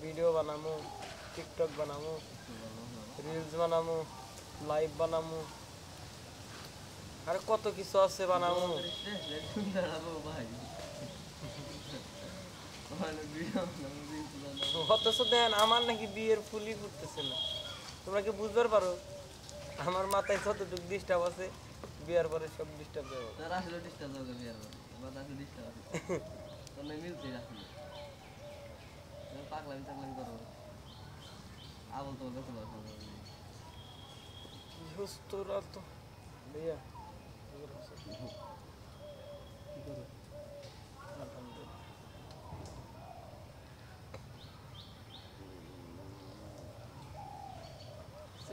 Video বানামু, TikTok বানামু, reels বানামু, live বানামু, আর কত কিছু আছে বানামু। অথচ দেন আমার নাকি বিয়ের ফুলই ফুটতেছে না। তোমরা কি বুঝতে পারো আমার মাথায় যতটুকু ডিস্টার্ব আছে বিয়ার পরে সব ডিস্টার্ব দেবো। আসলে ডিস্টার্ব হবে বিয়ার পরে, মাথা আসলে ডিস্টার্ব আছে, তোর নাই মিলছে আসলে পাগলামি টাগলামি করো, আবল তো কথা বলছো তোরা তো ভাইয়া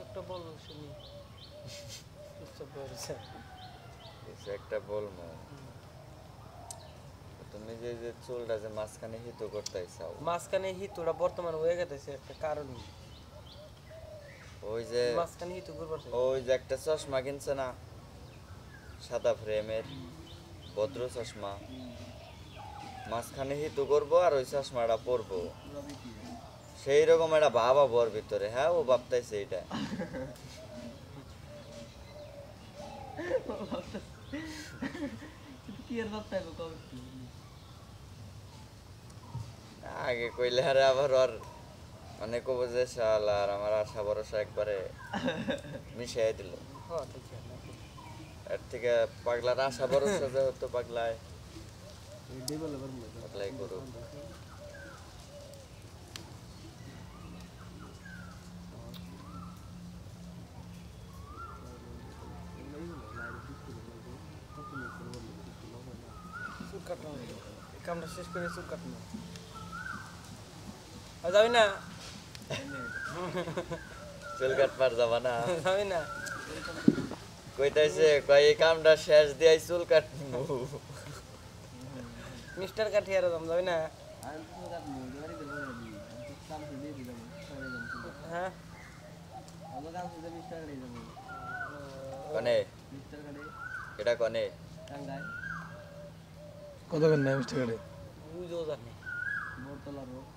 একটা বলবো শুনি কিছু একটা বলবো। তুমি যে যে চুলটা যে মাঝখানে হিতো করতে চাও, মাঝখানে হিতুটা বর্তমানে হয়ে গেছে একটা কারণ। ওই যে মাঝখানে হিতু করবার ওই যে একটা চশমা কিনছে না সাদা ফ্রেমের ভদ্র চশমা, মাঝখানে হিতু করবো আর ওই চশমাটা পরবো, সেই রকম একটা ভাবা বর ভিতরে। হ্যাঁ ও ভাবতেছে এটা। আগে কইলে আরে আবার ওর মানে কব যে শাল আর আমার আশা ভরসা একবারে মিশাই দিল। এর থেকে পাগলার আশা ভরসা যে হতো পাগলায় পাগলাই করুক। কামটা শেষ করে চুল কাটবো যাবি না, চুল কাটবার যাবা না? যাবি না কইতাইছে কই এই কামটা শেষ দিয়াই চুল কাটবো। মিস্টার কাঠিয়ার যাবি না? হ্যাঁ কনে এটা কনে কত কেন মিস্টার কাটে বুঝো জানি বর্তলা রোড